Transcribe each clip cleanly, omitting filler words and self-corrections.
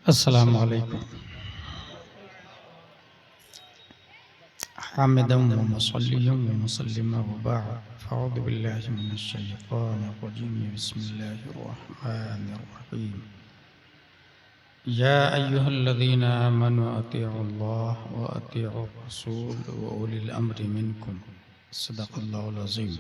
अस्सलामु अलैकुम हामिदम व मुसल्लियम व मुसल्लिमा व बअद फ़अऊज़ु बिल्लाहि मिनश शैतानिर रजीम बिस्मिल्लाहिर रहमानिर रहीम या अय्युहल्लज़ीना आमनु अतीउल्लाह व अतीउर रसूल व उलिल अम्रि मिनकुम सदक़ल्लाहुल अज़ीम।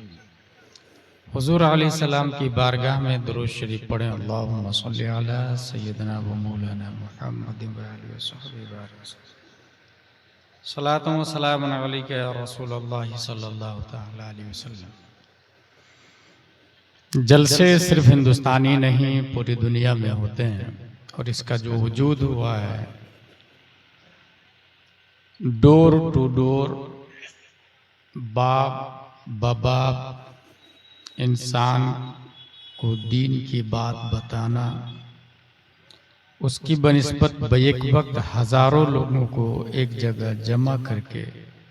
हुज़ूर अलैहिस्सलाम की बारगाह में दुरूद शरीफ पढ़ें। अल्लाहुम्मा सल्लि अला सय्यिदना व मौलाना मुहम्मदिन व आलिहि व सहबिहि बारिक सलातु व सलामुन अलैका या रसूलल्लाह सल्लल्लाहु तआला अलैहि वसल्लम। जलसे सिर्फ हिंदुस्तानी नहीं पूरी दुनिया में होते हैं और इसका जो वजूद हुआ है डोर टू डोर बाप बाप इंसान को दीन की बात बताना, उसकी बनिस्बत बैक वक्त हजारों लोगों को एक जगह जमा करके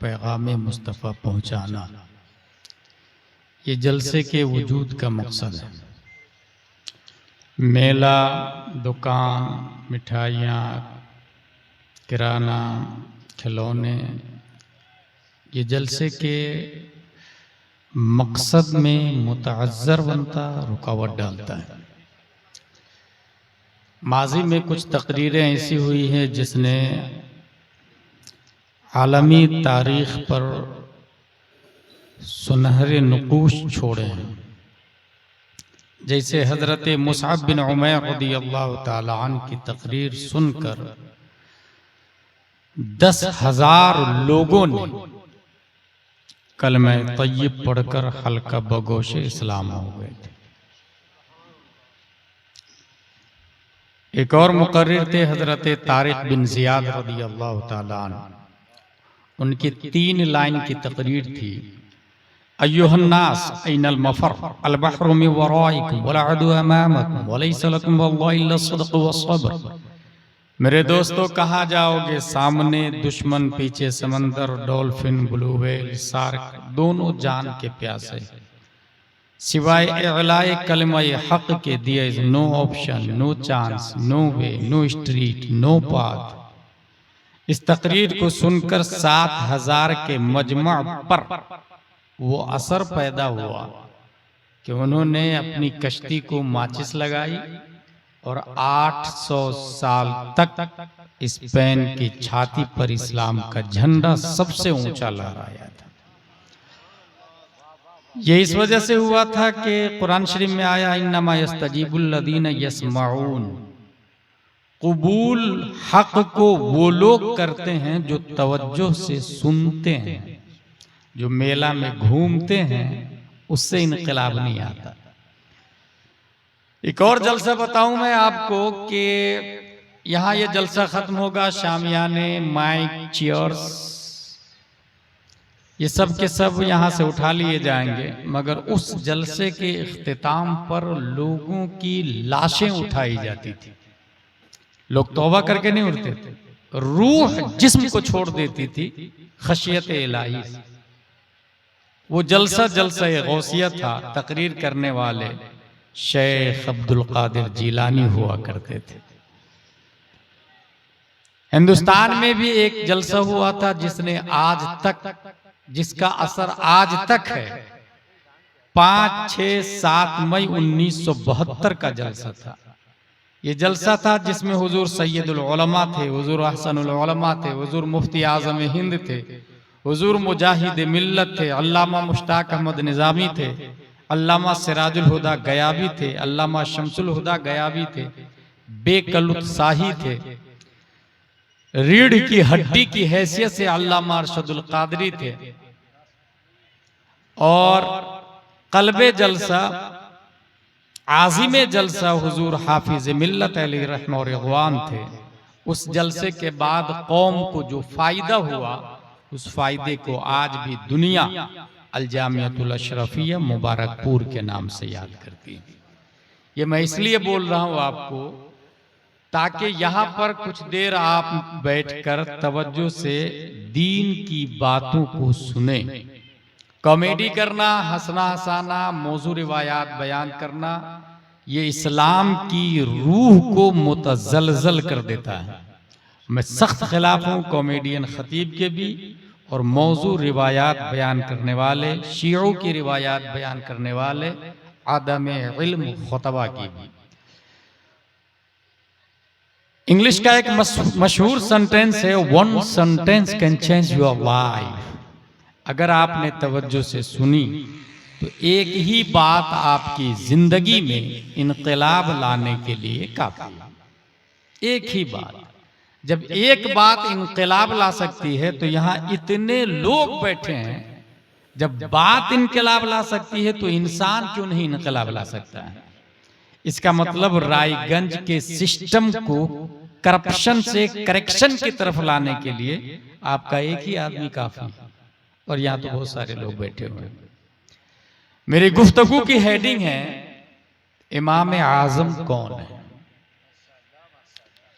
पैगाम मुस्तफ़ा पहुंचाना, ये जलसे के वजूद का मकसद है। मेला, दुकान, मिठाइयाँ, किराना, खिलौने, ये जलसे के मकसद में मुतअज्जर बनता, रुकावट डालता है। माजी में कुछ तकरीरें ऐसी हुई हैं जिसने आलमी तारीख पर सुनहरे नुकूश छोड़े हैं। जैसे हजरत मुसअब बिन उमैर रज़ियल्लाहु ताला अन्हु की तकरीर सुनकर 10,000 लोगों ने कलमा तय्यब पढ़कर हल्का बगोशे इस्लाम हो गए थे। एक और मुकर्रिर थे हजरत तारिक बिन ज़ियाद रज़ियल्लाहु ताला अन्हु, उनकी 3 लाइन की तकरीर थी। अय्युहन्नास ऐनल मफर अल बहरु मिन वराइकुम वल अदु अमामकुम वलैसा लकुम वल्लाहि इल्ला सद्क़ वस्सब्र। मेरे दोस्तों कहाँ जाओगे? सामने दुश्मन, पीछे समंदर, डॉल्फिन, ब्लू व्हेल, शार्क, दोनों जान के प्यासे। सिवाय इलाए कलमा हक के दिए no option, no chance, no way, no street, no path. इस तकरीर को सुनकर 7,000 के मजमा पर वो असर पैदा हुआ कि उन्होंने अपनी कश्ती को माचिस लगाई और 800 साल तक स्पेन की छाती पर इस्लाम का झंडा सबसे ऊंचा लहराया था। ये इस वजह से हुआ था कि कुरान शरीफ में आया इन्नमा यस्तजीबुल लदीना यस्माऊन, कबूल हक को वो लोग करते हैं जो तवज्जो से सुनते हैं। जो मेला में घूमते हैं उससे इनकलाब नहीं आता। एक और जलसा बताऊं मैं आपको कि यहाँ ये जलसा खत्म होगा, शामियाने, माइक, चेयर्स, ये सब के सब यहाँ से उठा लिए जाएंगे, मगर उस जलसे के इख्तिताम पर लोगों की लाशें उठाई जाती थी। लोग तौबा करके नहीं उठते थे, रूह जिस्म को छोड़ देती थी खशियत इलाही। वो जलसा गौसिया था। तकरीर करने वाले शेख अब्दुल कादिर जीलानी हुआ करते थे। हिंदुस्तान में भी एक जलसा हुआ था जिसने आज तक, जिसका असर आज तक है। 5, 6, 7 मई 1972 का जलसा था। ये जलसा था जिसमें हुजूर सैयदुल उलमा थे, हुजूर अहसनुल उलमा थे, हुजूर मुफ्ती आज़म हिंद थे, हुजूर मुजाहिद मिल्लत थे, अल्लामा मुश्ताक अहमद निज़ामी थे, अल्लामा सिराजुल हुदा गयाबी थे, अल्लामा शमसुल हुदा गयाबी थे, बेकलुत शाही थे, रीढ़ की हड्डी की हैसियत से अल्लामा अरशदुल कादरी थे। और कल्बे जलसा, आज़िमे जलसा हुजूर हाफिज मिल्लत अलैहि रहमत व रिज़वान थे। उस जलसे के बाद कौम को जो फायदा हुआ, उस फायदे को आज भी दुनिया अल जामियतुल अशरफिया मुबारकपुर के नाम से याद करती है। ये मैं इसलिए बोल रहा हूँ आपको ताकि यहाँ पर कुछ देर आप बैठकर तवज्जो से दीन की बातों को सुने। कॉमेडी करना, हंसना हंसाना, मौजू रिवायात बयान करना, ये इस्लाम की रूह को मुतज़लज़ल कर देता है। मैं सख्त खिलाफ हूँ कॉमेडियन खतीब के भी और मौजू रिवायात बयान करने वाले, शियों की रिवायात बयान करने वाले आदम इल्म खुतबा की भी। इंग्लिश का एक मशहूर सेंटेंस है, one sentence can change your life. अगर आपने तवज्जो से सुनी तो एक ही बात आपकी जिंदगी में इनकलाब लाने के लिए काफी है। एक ही बात, जब एक बात इनकलाब ला सकती है तो यहाँ इतने लोग बैठे हैं, जब बात इनकलाब ला सकती है तो इंसान क्यों नहीं इनकलाब ला सकता है। इसका मतलब रायगंज के सिस्टम को करप्शन से करेक्शन की तरफ लाने के लिए आपका एक ही आदमी काफी है, और यहाँ तो बहुत सारे लोग बैठे हुए हैं। मेरी गुफ्तगू की हेडिंग है इमाम आजम कौन है।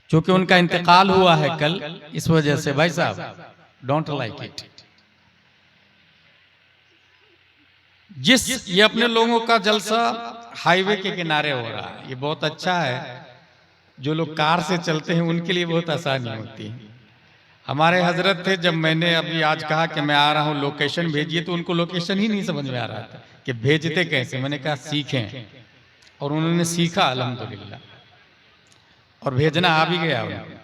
चूंकि उनका इंतकाल हुआ है कल, इस वजह से भाई साहब डोंट लाइक इट। ये अपने लोगों का जलसा हाईवे के किनारे हो रहा है, ये बहुत अच्छा है। जो लोग कार से चलते हैं उनके लिए बहुत आसानी होती है। हमारे हजरत थे, जब मैंने अभी आज कहा कि मैं आ रहा हूं लोकेशन भेजिए, तो उनको लोकेशन ही नहीं समझ में आ रहा था कि भेजते कैसे। मैंने कहा सीखें, और उन्होंने सीखा अल्हम्दुलिल्लाह, और भेजना आ भी गया उनको।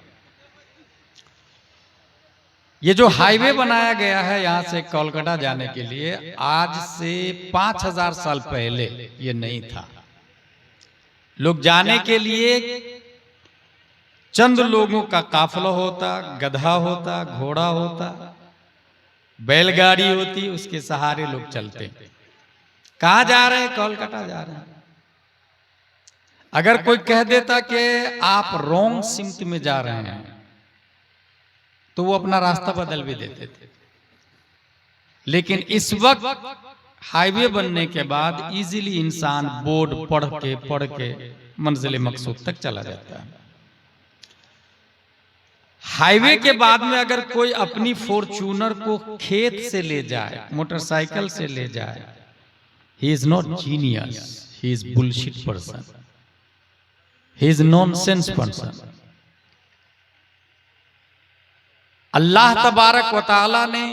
ये जो हाईवे बनाया गया है यहाँ से कोलकाता जाने के लिए, आज से 5000 साल पहले ये नहीं था। लोग जाने के लिए चंद लोगों का काफिला होता, गधा होता, घोड़ा होता, बैलगाड़ी होती, उसके सहारे लोग चलते। कहाँ जा रहे हैं? कोलकाता जा रहे हैं। अगर कोई कह देता कि आप रॉन्ग सिमत में जा रहे हैं तो वो अपना रास्ता बदल भी देते थे। लेकिन इस वक्त हाईवे बनने के बाद इजीली इंसान बोर्ड पढ़ के मंजिल मकसूद तक चला जाता है। हाईवे के बाद में अगर कोई अपनी फॉर्च्यूनर को खेत से ले जाए, मोटरसाइकिल से ले जाए, he is not genius, he is bullshit person, he is nonsense person. अल्लाह तबारक व तआला ने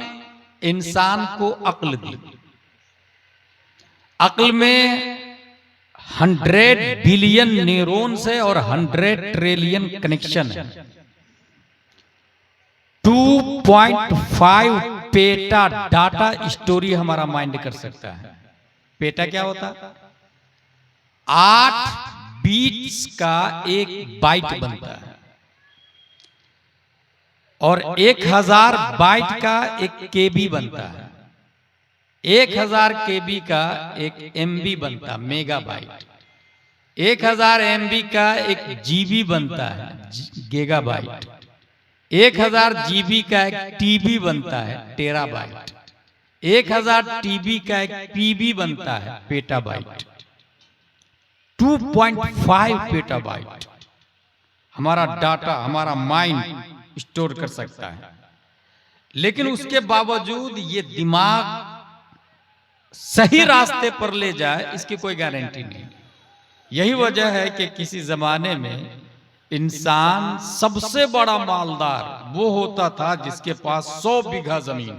इंसान को अक्ल दी। अक्ल में 100 बिलियन न्यूरॉन्स है और 100 ट्रिलियन कनेक्शन है। 2.5 पेटा डाटा स्टोरी हमारा माइंड कर सकता है। पेटा क्या होता? 8 बीट्स का एक बाइट बनता है, और 1000 बाइट का एक केबी बनता है। 1000 केबी का एक एमबी बनता, मेगा बाइट। 1000 एमबी का एक जीबी बनता है, गीगा बाइट। 1000 जीबी का एक टीबी बनता है, टेराबाइट। 1000 टीबी का एक पीबी बनता है, पेटाबाइट। 2.5 पेटाबाइट हमारा डाटा, हमारा माइंड स्टोर कर सकता है। लेकिन उसके बावजूद ये दिमाग सही रास्ते पर ले जाए, इसकी कोई गारंटी नहीं। यही वजह है कि किसी जमाने में इंसान सबसे बड़ा मालदार वो होता था जिसके पास 100 बीघा जमीन,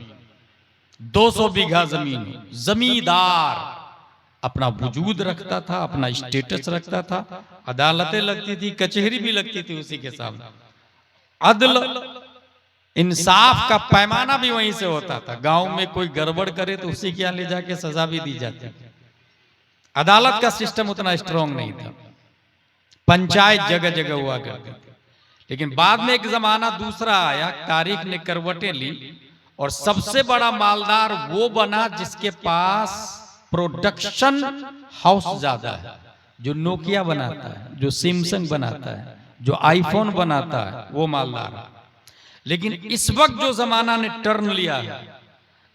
200 बीघा जमीन, जमींदार अपना वजूद रखता था, अपना स्टेटस रखता था। अदालतें लगती थी, कचहरी भी लगती थी उसी के सामने। अदल इंसाफ का पैमाना भी वहीं से होता था। गांव में कोई गड़बड़ करे तो उसी के यहाँ ले जाके सजा भी दी जाती। अदालत का सिस्टम उतना स्ट्रांग नहीं था। पंचायत जगह जगह हुआ करती थी। लेकिन बाद में एक जमाना दूसरा आया, तारीख ने करवटें ली, और सबसे बड़ा मालदार वो बना जिसके पास प्रोडक्शन हाउस ज्यादा है। जो नोकिया बनाता है, जो सैमसंग बनाता है, जो आईफोन बनाता है, वो मालदार है। लेकिन इस वक्त जो जमाना ने टर्न लिया है,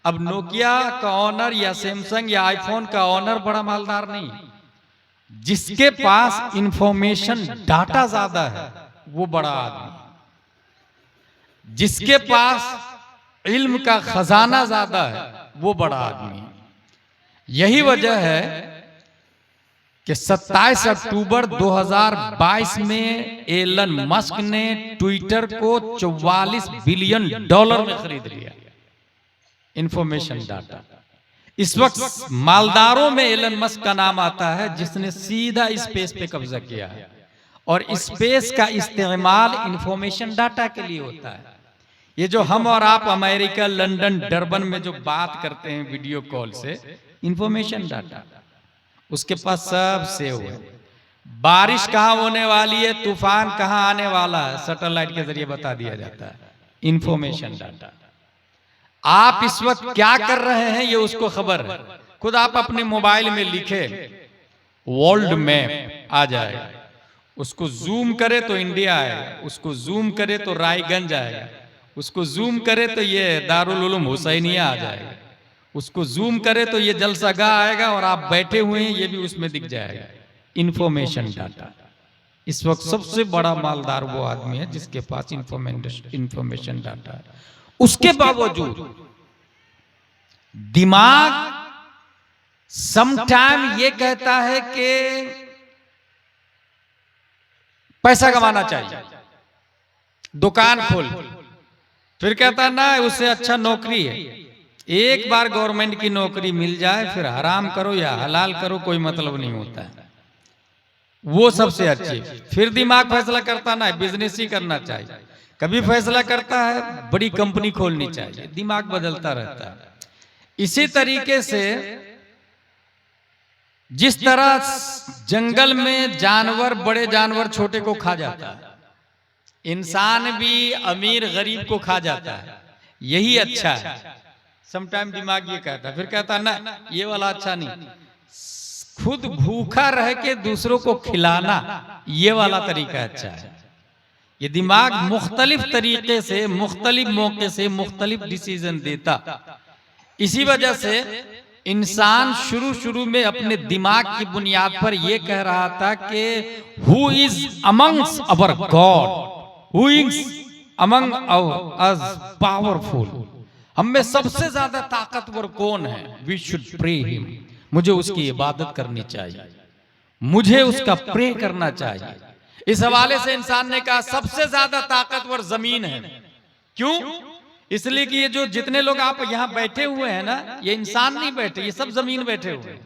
अब नोकिया का ऑनर या सैमसंग या आईफोन का ऑनर बड़ा मालदार नहीं। जिसके पास इंफॉर्मेशन डाटा ज्यादा है वो बड़ा आदमी, जिसके पास इल्म का खजाना ज्यादा है वो बड़ा आदमी। यही वजह है कि 27 अक्टूबर 2022 में एलन मस्क ने ट्विटर को $44 बिलियन में खरीद लिया। Information data. इस वक्त मालदारों में एलन मस्क का नाम आता है, जिसने सीधा स्पेस पे कब्जा किया है। और स्पेस का इस्तेमाल इंफॉर्मेशन डाटा के लिए होता है। ये जो हम और आप अमेरिका, लंदन, डरबन में जो बात करते हैं वीडियो कॉल से, इंफॉर्मेशन डाटा उसके पास सब सेव है। बारिश कहाँ होने वाली है, तूफान कहाँ आने वाला है, सैटेलाइट के जरिए बता दिया जाता है। Information data. आप इस वक्त क्या कर रहे हैं ये उसको खबर है। खुद आप अपने मोबाइल में लिखे वर्ल्ड मैप आ जाएगा, उसको जूम करे तो इंडिया आएगा, उसको जूम करे तो रायगंज आएगा, उसको जूम करे तो ये दारुल उलूम हुसैनिया आ जाएगा, उसको जूम करे तो ये जलसागाह आएगा और आप बैठे हुए हैं ये भी उसमें दिख जाएगा। Information data. इस वक्त सबसे बड़ा मालदार वो आदमी है जिसके पास इंफॉर्मेशन डाटा है। उसके बावजूद दिमाग समटाइम ये कहता है कि पैसा कमाना चाहिए, दुकान खोल, फिर कहता है ना उससे अच्छा नौकरी है। एक बार गवर्नमेंट की नौकरी मिल जाए फिर हराम करो या हलाल करो कोई मतलब नहीं होता है, वो सबसे अच्छी। फिर दिमाग फैसला करता ना बिजनेस ही करना चाहिए, कभी फैसला करता है बड़ी कंपनी खोलनी चाहिए, दिमाग बदलता रहता है। इसी तरीके से जिस तरह जंगल में जानवर बड़े जानवर छोटे को खा जाता है, इंसान भी अमीर गरीब को खा जाता है, यही अच्छा है। समटाइम दिमाग ये कहता है, फिर कहता है ना ये वाला अच्छा नहीं, खुद भूखा रह के दूसरों को खिलाना ये वाला तरीका अच्छा है। ये दिमाग मुख्तलिफ तरीके से मुख्तलिफ मौके से मुख्तलिफ डिसीजन देता। इसी वजह से इंसान शुरू में अपने दिमाग की बुनियाद पर यह कह रहा था कि who is amongst our God, who is among us powerful, हम में सबसे ज्यादा ताकतवर कौन है, वी शुड प्रे हिम, मुझे उसकी इबादत करनी चाहिए, मुझे उसका प्रे करना चाहिए। इस हवाले से इंसान ने कहा सबसे ज्यादा ताकतवर जमीन है। क्यों? इसलिए कि ये जो जितने लोग आप यहां बैठे हुए हैं ना, ये इंसान नहीं बैठे, ये सब जमीन बैठे हुए हैं।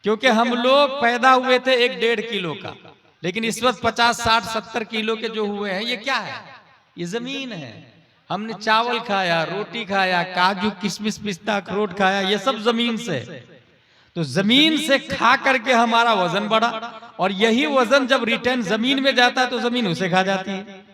क्योंकि हम लोग पैदा हुए थे 1-1.5 किलो का, लेकिन इस वक्त 50, 60, 70 किलो के जो हुए हैं ये क्या है, ये जमीन है। हमने चावल खाया, रोटी खाया, काजू किशमिश पिस्ता अखरोट खाया, ये सब जमीन से। तो जमीन से खा करके हमारा वजन बढ़ा, और यही वजन जब रिटर्न जमीन में जाता है तो जमीन उसे खा जाती है।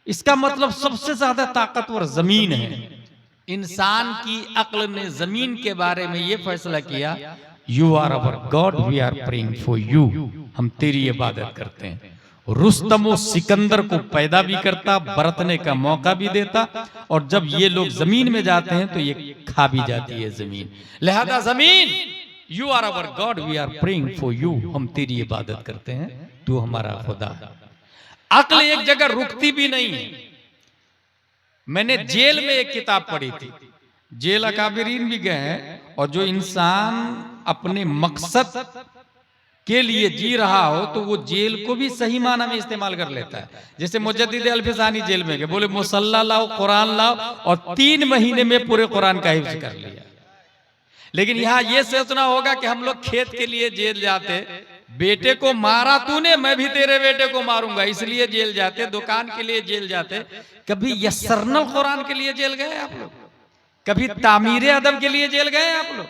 इसका मतलब सबसे ज्यादा ताकतवर जमीन है। इंसान की अक्ल ने जमीन के बारे में यह फैसला किया, you are our God, we are praying for you, हम तेरी इबादत करते हैं। रुस्तम और सिकंदर को पैदा भी करता, बरतने का मौका भी देता, और जब ये लोग जमीन में जाते हैं तो ये खा भी जाती है जमीन। लिहाजा जमीन, you are our God, we are praying for you, हम तेरी इबादत करते हैं, तू हमारा खुदा है। अक्ल एक जगह रुकती भी नहीं है। मैंने जेल में एक किताब पढ़ी थी, जेल अकाबरीन भी गए हैं, और जो इंसान अपने मकसद के लिए जी रहा हो तो वो जेल को भी सही माना में इस्तेमाल कर लेता है। जैसे मुजद्दिद अल-फिसानी जेल में गए, बोले मुसल्ला लाओ, कुरान लाओ, और 3 महीने में पूरे कुरान का हिफ्ज कर लिया। लेकिन यहाँ ये सोचना होगा कि हम लोग खेत के लिए जेल जाते, बेटे को मारा तूने, मैं भी तेरे बेटे को मारूंगा, इसलिए जेल जाते, दुकान के लिए जेल जाते। कभी यस्सरनल कुरान के लिए जेल गए आप लोग? कभी तामीर अदब के लिए जेल गए आप लोग?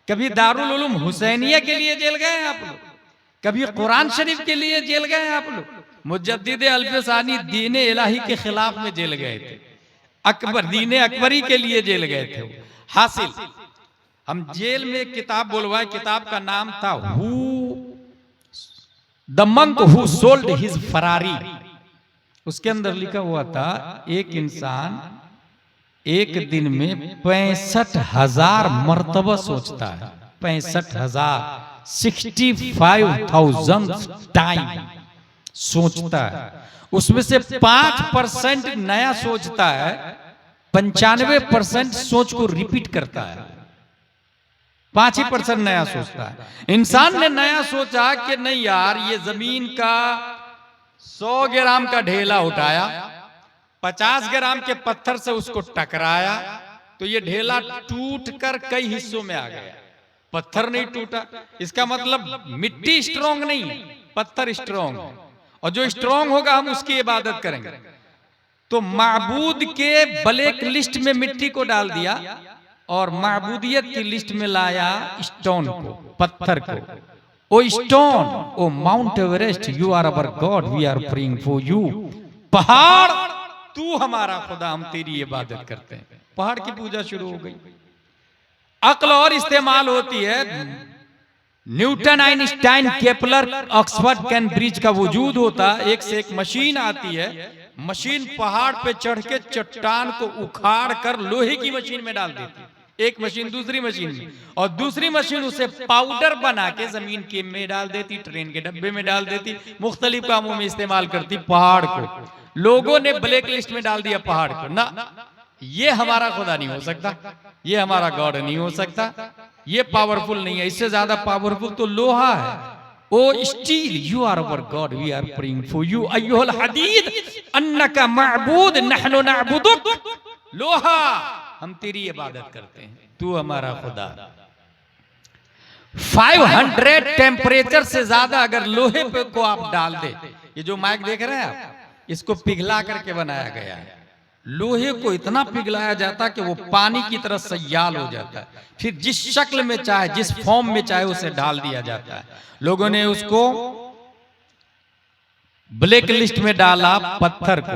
कभी दारुल उलूम हुसैनिया के लिए जेल गए आप लोग? कभी कुरान शरीफ के लिए जेल गए आप लोग? मुजद्दिद अल-फिसानी दीन इलाही के खिलाफ में जेल गए थे, अकबर दीन अकबरी के लिए जेल गए थे। हासिल हम जेल में एक किताब बुलवाए, किताब का नाम था who the monk who sold his Ferrari. उसके अंदर लिखा हुआ था एक इंसान एक दिन में 65,000 मर्तबा सोचता है, 65,000, 65,000 टाइम सोचता है। उसमें से 5% नया सोचता है, 95% सोच को रिपीट करता है। 5% नया सोचता है। इंसान ने नया सोचा कि नहीं यार, ये जमीन का 100 ग्राम का ढेला उठाया, 50 ग्राम के पत्थर से उसको टकराया, तो ये ढेला टूट कर कई हिस्सों में आ गया, पत्थर नहीं टूटा। इसका मतलब मिट्टी स्ट्रांग नहीं है, पत्थर स्ट्रांग है, और जो स्ट्रांग होगा हम उसकी इबादत करेंगे। तो माबूद के ब्लैक लिस्ट में मिट्टी को डाल दिया और माबूदियत की लिस्ट में लाया स्टोन को, पत्थर को। O stone, O Mount Everest, you are our God, we are praying for you. पहाड़, तू हमारा खुदा, हम तेरी इबादत करते हैं। पहाड़ की पूजा शुरू हो गई। अक्ल और इस्तेमाल होती है। Newton, Einstein, Kepler, Oxford, Cambridge का वजूद होता, एक से एक मशीन आती है। मशीन पहाड़ पे चढ़ के चट्टान को उखाड़ कर लोहे की मशीन में डाल देती, एक मशीन दूसरी मशीन में, और दूसरी मशीन उसे पाउडर बना के जमीन के में डाल देती, ट्रेन के डब्बे में डाल देती, मुख्तलिफ कामों में इस्तेमाल करती पहाड़ को। लोगों ने ब्लैक लिस्ट में डाल दिया पहाड़ को। ना, ये हमारा खुदा नहीं हो सकता, ये हमारा गॉड नहीं हो सकता, ये पावरफुल नहीं है। इससे ज्यादा पावरफुल तो लोहा है। O steel, you are our God, we are praying for you. अय्युहल हदीद, अन्नका मअबूद, नहनु नअबुदुक। लोहा, हम तेरी इबादत करते हैं, तू हमारा खुदा। 500 टेम्परेचर से ज्यादा अगर लोहे पे को आप डाल दे, ये जो माइक देख रहे हैं आप, इसको पिघला करके बनाया गया है। लोहे को इतना पिघलाया जाता कि वो पानी की तरह सयाल हो जाता है, फिर जिस शक्ल में चाहे, जिस फॉर्म में चाहे उसे डाल दिया जाता है। लोगों ने उसको ब्लैक लिस्ट में डाला, पत्थर को,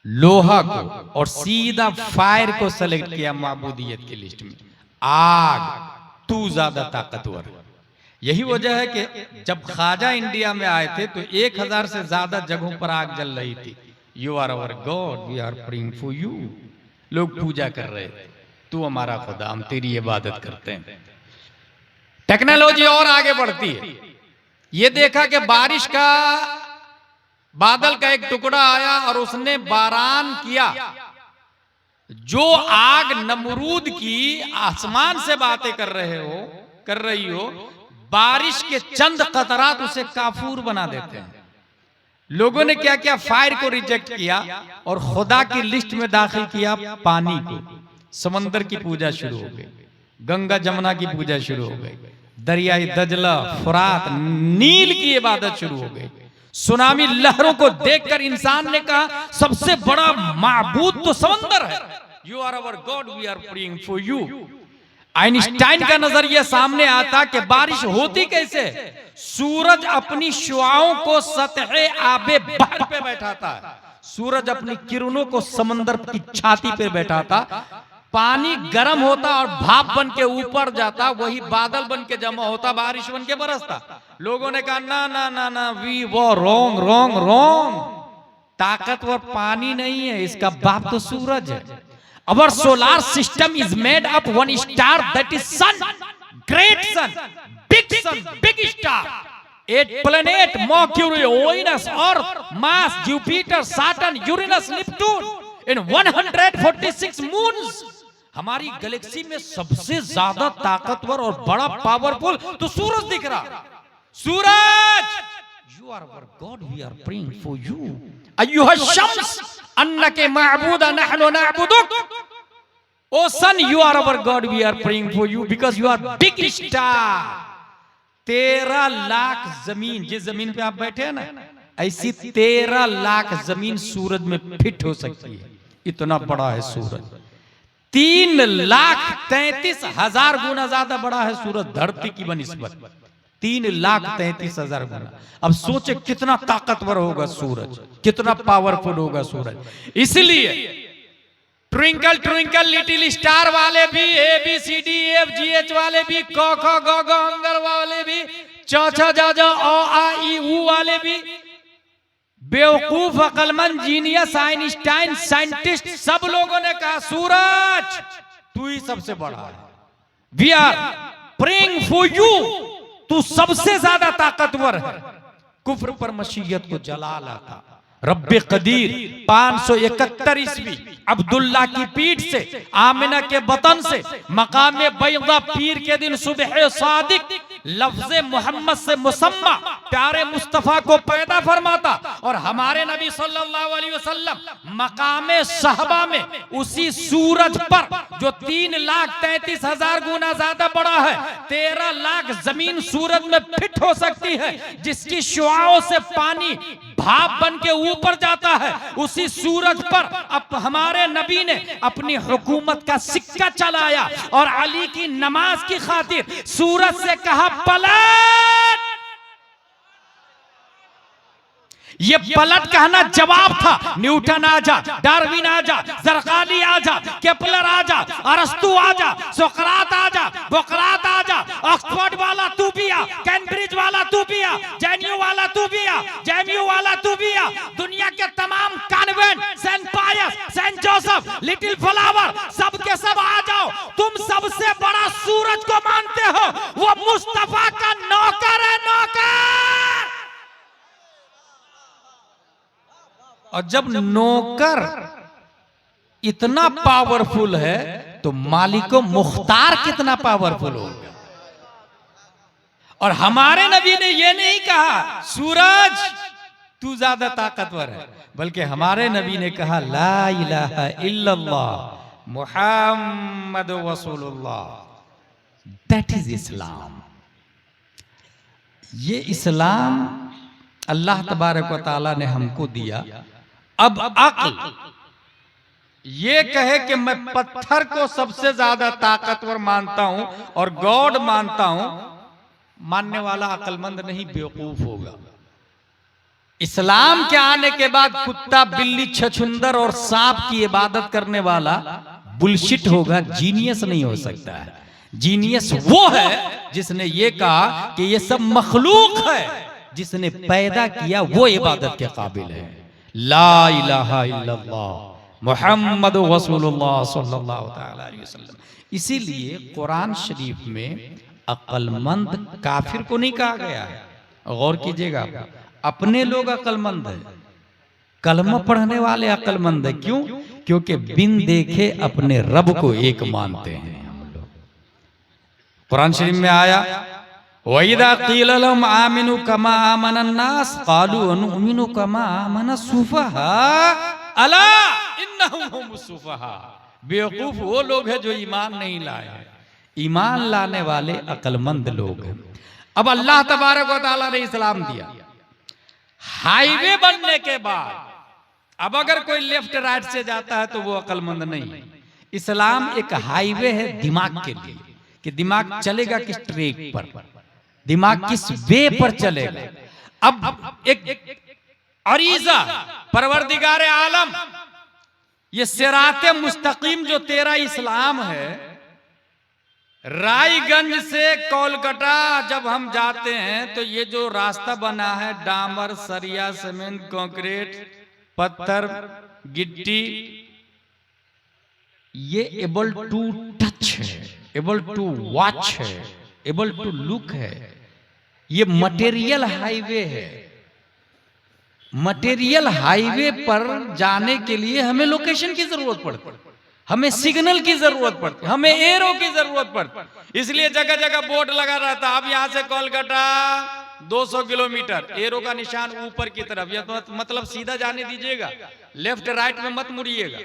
लोहा को, और सीधा फायर को सेलेक्ट किया माबूदियत की लिस्ट में। आग, तू ज्यादा ताकतवर। यही वजह है कि जब ख्वाजा इंडिया में आए थे तो 1000 से ज्यादा जगहों पर आग जल रही थी। You are our God, we are praying for you. लोग पूजा कर रहे थे, तू हमारा खुदा, हम तेरी इबादत करते हैं। टेक्नोलॉजी और आगे बढ़ती है। ये देखा कि बारिश का बादल का एक टुकड़ा आया और उसने बारान किया। जो आग नमरूद की आसमान से बातें कर रही हो, बारिश के चंद कतरात उसे काफूर बना देते हैं। लोगों ने क्या किया, फायर को रिजेक्ट किया और खुदा की लिस्ट में दाखिल किया पानी को। समंदर की पूजा शुरू हो गई, गंगा जमुना की पूजा शुरू हो गई, दरियाई दजला, फुरात, नील की इबादत शुरू हो गई। सुनामी लहरों को देखकर इंसान ने कहा सबसे बड़ा माबूद तो समंदर है। You are our God, we are praying for you. Einstein का नजरिया सामने आता कि बारिश होती कैसे। सूरज अपनी शुआओं को सतह आबे बहर पे बैठाता है, सूरज अपनी किरणों को समंदर की छाती पे बैठाता, पानी गर्म होता और भाप बन के ऊपर जाता, वही बादल बन के जमा होता, बारिश बन के बरसता। लोगों ने कहा ना ना ना ना, वी वो रॉन्ग रॉन्ग रॉन्ग, ताकतवर पानी नहीं है, इसका बाप तो सूरज है। Our solar system is made up one star, that is sun, great sun, big star. 8 planet, Mercury, Venus, Earth, Mars, Jupiter, Saturn, Uranus, Neptune, and 146 moons. हमारी गैलेक्सी में सबसे ज्यादा ताकतवर और बड़ा पावरफुल तो सूरज दिख रहा। सूरज, you are our God, we are praying for you. अय्युहा Shams, अन्नके मअबूद, नहनु नअबुदुक। ओ सन, you are our God, we are praying for you because you are big star. 13 lakh जमीन, जिस जमीन पे आप बैठे हैं ना, ऐसी 13 लाख जमीन सूरज में फिट हो सकती है, इतना बड़ा है सूरज। 3,33,000 गुना ज्यादा बड़ा है सूरज धरती की बनिस्बत, 3,33,000 गुना। अब सोचे कितना ताकतवर होगा सूरज, कितना पावरफुल होगा सूरज। इसलिए ट्विंकल ट्विंकल लिटिल स्टार वाले भी, ABCDEFGH वाले भी, क ख ग घ अंगर वाले भी, च छ ज ज अ आ ई उ वाले भी, बेवकूफ, अकलमंद, जीनियस, आइंस्टाइन, साइंटिस्ट, सब लोगों ने कहा सूरज तू ही सबसे बड़ा है। We are praying for you, तू सबसे ज्यादा ताकतवर है। कुफ्र पर मशीयत को जला लाता। रब्बे कदीर 571 ईस्वी अब्दुल्ला की पीठ से, आमिना के बतन से, मकाम बैदा पीर के दिन सुबह सादिक लफ्ज़ मोहम्मद से मुसम्मा प्यारे मुस्तफ़ा को पैदा फरमाता। और हमारे नबी सल्लल्लाहु अलैहि वसल्लम मकाम सहबा में उसी सूरज पर जो 3,33,000 गुना ज्यादा बड़ा है, 13 लाख जमीन सूरज में फिट हो सकती है, जिसकी शुआओं से पानी भाप बन के ऊपर जाता है, उसी सूरज पर अब हमारे नबी ने अपनी हुकूमत का सिक्का चलाया और अली की नमाज की खातिर सूरज से कहा पलट। ये पलट कहना जवाब था। न्यूटन आजा, डार्विन आजा, जरकाली आजा, केपलर आजा, अरस्तु आजा, सोक्रात आजा, बोक्रात आजा, ऑक्सफोर्ड वाला तू भी आ, कैम्ब्रिज वाला तू भी आ, जेएनयू वाला तू भी आ, जेएमयू वाला तू भी आ, दुनिया के तमाम कॉन्वेंट, सेंट पायस, सेंट जोसेफ, लिटिल फ्लावर, सब के सब आ जाओ। तुम सबसे बड़ा सूरज को मानते हो, वो मुस्तफा का नौकर है, नौकर। और जब नौकर इतना पावरफुल है तो मालिको मुख्तार कितना पावरफुल होगा। और हमारे नबी ने यह नहीं कहा सूरज तू ज्यादा ताकतवर है, बल्कि हमारे नबी ने कहा ला इलाहा इल्लल्लाह मुहम्मद रसूलुल्लाह, दैट इज इस्लाम। ये इस्लाम अल्लाह तबारक व तआला ने हमको दिया। अब अक्ल ये कहे कि मैं पत्थर को सबसे ज्यादा ताकतवर मानता हूं और गॉड मानता हूं, मानने वाला अक्लमंद नहीं, बेवकूफ होगा। इस्लाम के आने के बाद कुत्ता, बिल्ली, छछुंदर और सांप की इबादत करने वाला बुलशिट होगा, जीनियस नहीं हो सकता है। जीनियस वो है जिसने ये कहा कि ये सब मखलूक है, जिसने पैदा किया वो इबादत के काबिल है। ला इलाहा इल्लल्लाह मुहम्मद रसूलुल्लाह सल्लल्लाहु तआला अलैहि वसल्लम। इसीलिए कुरान शरीफ में अक्लमंद काफिर को नहीं कहा गया है। गौर कीजिएगा, अपने लोग अक्लमंद है, कलमा पढ़ने वाले अक्लमंद है। क्यों? क्योंकि बिन देखे अपने रब को एक मानते हैं हम लोग। कुरान शरीफ में आया वइदा क़ील लहुम आमिनु कमा आमनन नास क़ालू अनुमिनु कमा आमन सुफ़हा अला इन्नहुम हुमुस सुफ़हा। बेवकूफ वो लोग हैं जो ईमान नहीं लाए, ईमान लाने वाले अक्लमंद लोग हैं। अब अल्लाह तबारक व तआला ने इस्लाम दिया। हाईवे बनने के बाद अब अगर कोई लेफ्ट राइट से जाता है तो वो अक्लमंद नहीं। इस्लाम एक हाईवे है दिमाग के लिए, कि दिमाग चलेगा किस ट्रैक पर, दिमाग किस वे पर चलेगा। अब एक अरीजा परवरदिगार आलम, ये सिराते मुस्तकीम जो तेरा इस्लाम है, रायगंज से कोलकाता जब हम जाते हैं तो ये जो रास्ता बना है, डामर, सरिया, सीमेंट, कंक्रीट, पत्थर, गिट्टी, ये एबल टू टच है, एबल टू वॉच है, एबल टू लुक है। ये मटेरियल हाईवे है। मटेरियल हाईवे पर जाने के लिए हमें लोकेशन की जरूरत पड़ती है, हमें सिग्नल की जरूरत पड़ती है, हमें एरो की जरूरत पड़ती है। इसलिए जगह जगह बोर्ड लगा रहता है, अब यहां से कोलकाता 200 किलोमीटर, एरो का निशान ऊपर की तरफ, या तो मतलब सीधा जाने दीजिएगा, लेफ्ट राइट में मत मुड़िएगा।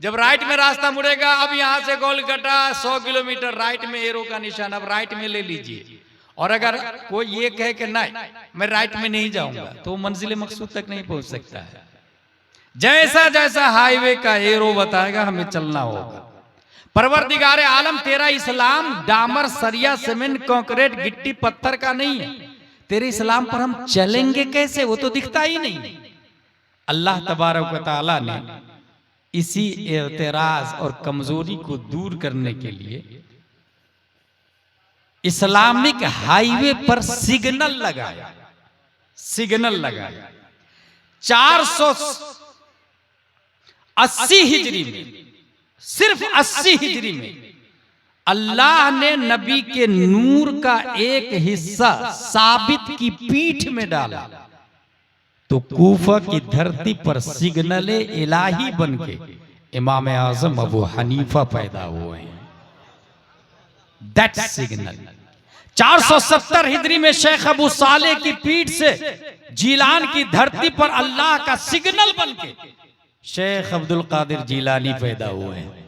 जब राइट में रास्ता मुड़ेगा, अब यहां से कोलकाता 100 किलोमीटर, राइट में एरो का निशान, अब राइट में ले लीजिए। और अगर कोई ये कहे कि नहीं मैं राइट में नहीं जाऊंगा, तो मंजिल मकसूद तक नहीं पहुंच सकता है। जैसा जैसा हाईवे का एरो बताएगा हमें चलना होगा। परवरदिगार आलम तेरा इस्लाम डामर, सरिया, सीमेंट, कंक्रीट, गिट्टी, पत्थर का नहीं है। तेरे इस्लाम पर हम चलेंगे कैसे, वो तो दिखता ही नहीं। अल्लाह तबारक व तआला ने इसी एतराज और कमजोरी को दूर करने के लिए इस्लामिक हाईवे पर सिग्नल लगाया। सिग्नल लगाया 480 हिजरी में, सिर्फ 80 हिजरी में अल्लाह ने नबी के नूर का एक हिस्सा साबित की पीठ में डाला, तो कूफा की धरती पर सिग्नल इलाही बनके इमाम आजम अबू हनीफा पैदा हुए हैं। दैट सिग्नल 470 हिजरी में शेख अबू साले की पीठ से जीलान की धरती पर अल्लाह का सिग्नल बनके शेख अब्दुल कादिर जीलानी पैदा हुए हैं।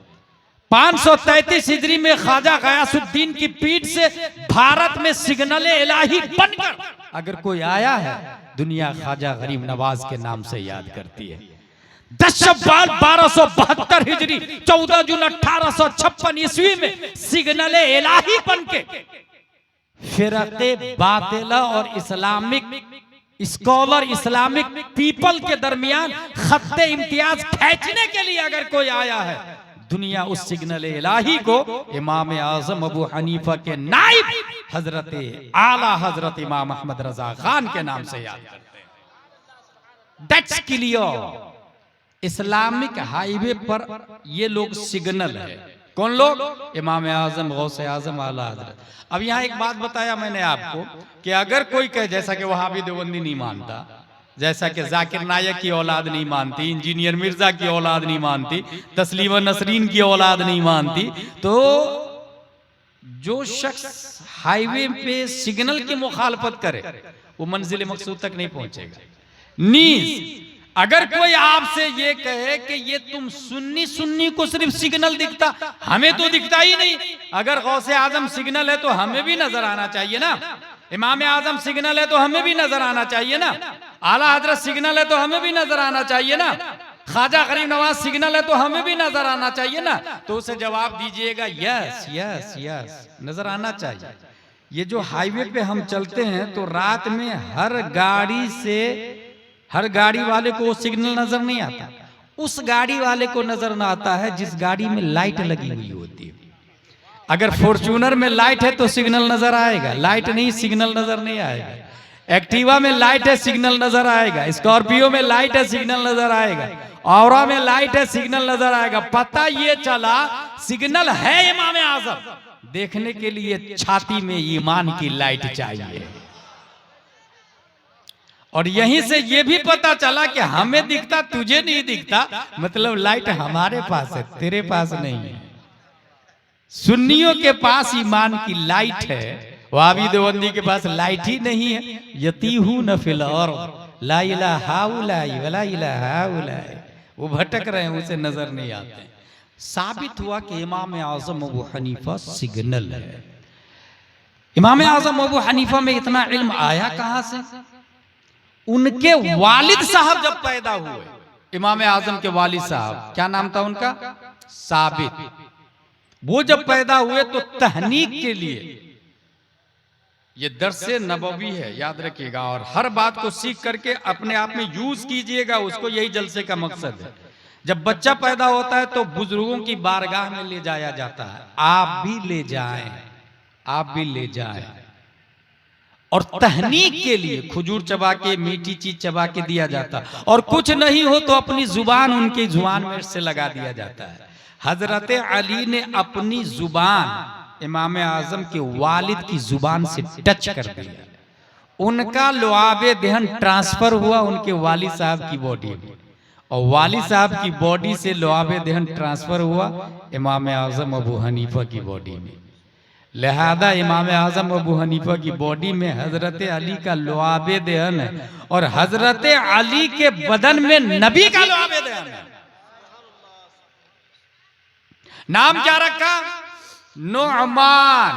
533 हिजरी में ख्वाजा गयासुद्दीन की पीठ से भारत में सिग्नल इलाही बनकर अगर कोई आया है, दुनिया ख्वाजा गरीब नवाज के नाम से याद करती है। 10 शव्वाल 1272 हिजरी 14 जून 1856 ईस्वी में सिग्नल इलाही बनके फिरके बातिला और इस्लामिक स्कॉलर, इस्लामिक पीपल के दरमियान खत्ते इम्तियाज खींचने के लिए अगर कोई आया है, दुनिया उस सिग्नल इलाही को इमाम आजम अबू हनीफा के नाइब हजरत आला हजरत इमाम अहमद रजा खान के नाम से याद करते हैं। That's clear. इस्लामिक हाईवे पर ये लोग सिग्नल है। कौन लोग? इमाम आजम, गौसे आजम, आला हजरत। अब यहाँ एक बात बताया मैंने आपको कि अगर कोई कहे, जैसा कि वहाबी देवबंदी नहीं मानता, जैसा कि जाकिर नायक की औलाद नहीं मानती, इंजीनियर मिर्जा की औलाद नहीं मानती, तस्लीमा नसरीन की औलाद नहीं मानती, तो जो शख्स हाईवे पे सिग्नल की मुखालफत करे वो मंजिल मकसूद तक नहीं पहुंचेगा। नीज अगर कोई आपसे ये कहे कि ये तुम सुन्नी को सिर्फ सिग्नल दिखता, हमें तो दिखता ही नहीं। अगर गौसे आजम सिग्नल है तो हमें भी नजर आना चाहिए ना। इमाम आजम सिग्नल है तो हमें भी नजर आना चाहिए ना। आला हजरत सिग्नल है तो हमें भी नजर आना चाहिए ना। ख्वाजा गरीब नवाज सिग्नल है तो हमें भी नजर आना चाहिए ना। तो उसे जवाब दीजिएगा यस यस यस, नजर आना चाहिए। ये जो हाईवे पे हम चलते हैं तो रात में हर गाड़ी वाले को वो सिग्नल नजर नहीं आता। उस गाड़ी वाले को नजर ना आता है जिस गाड़ी में लाइट लगी हुई होती है। अगर फॉर्च्यूनर में लाइट है तो सिग्नल नजर आएगा, लाइट नहीं सिग्नल नजर नहीं आएगा। एक्टिवा में लाइट है सिग्नल नजर आएगा, स्कॉर्पियो में लाइट है सिग्नल नजर आएगा, औरा में लाइट है सिग्नल नजर आएगा। पता ये चला सिग्नल है इमाम आजम। देखने के लिए छाती में ईमान की लाइट चाहिए। और यहीं से ये भी पता चला कि हमें दिखता तुझे नहीं दिखता, मतलब लाइट हमारे पास है, तेरे पास नहीं है। सुन्नियों के पास ईमान की लाइट है, वहाबी देवबंदी के पास लाइट ही नहीं है। यतीहू न फिल और ला इलाहा उलाई वला इलाहा उलाई, वो भटक रहे हैं, उसे नजर नहीं आते। साबित हुआ कि इमाम आजम अबू हनीफा सिग्नल है। इमाम आजम अबू हनीफा में इतना इल्म आया कहां से? उनके वालिद साहब जब पैदा हुए, इमाम आजम के वालिद साहब, क्या नाम था उनका? साबित। वो जब पैदा हुए तो तहनीक के लिए, ये दर्से नबवी है, याद रखिएगा, और हर बात को सीख करके अपने आप में यूज कीजिएगा उसको, यही जलसे का मकसद है। जब बच्चा पैदा होता है तो बुजुर्गों की बारगाह में ले जाया जाता है। आप भी ले जाएं, आप भी ले जाएं। और तहनीक के लिए खजूर चबा के, मीठी चीज चबा के दिया जाता। और कुछ नहीं हो तो अपनी जुबान उनकी जुबान में से लगा दिया जाता है। हजरत अली ने अपनी जुबान इमाम आजम के वालिद की जुबान से टच कर दिया। उनका लुआबे देहन ट्रांसफर हुआ उनके वालिद साहब की बॉडी में, और वालिद साहब की बॉडी से लुआबे देहन ट्रांसफर हुआ इमाम आजम अबू हनीफा की बॉडी में। लिहाजा इमाम आजम अबू हनीफा की बॉडी में हजरत अली का लुआबे देहन है, और हजरत अली के बदन में नबी का लुआबे देहन है। नाम क्या रखा? नुअमान।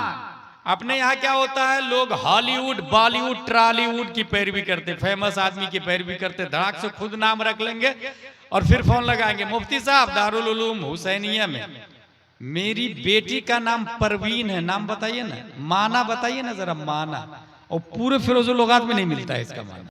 अपने यहाँ क्या होता है, लोग हॉलीवुड, बॉलीवुड, ट्रॉलीवुड की पैरवी करते, फेमस आदमी की पैरवी करते, धड़ाक से खुद नाम रख लेंगे और फिर फोन लगाएंगे, मुफ्ती साहब दारुल उलूम हुसैनिया में मेरी बेटी का नाम परवीन है, नाम बताइए ना, माना बताइए ना जरा, माना। और पूरे फिरोजुल लुगात में नहीं मिलता है इसका माना।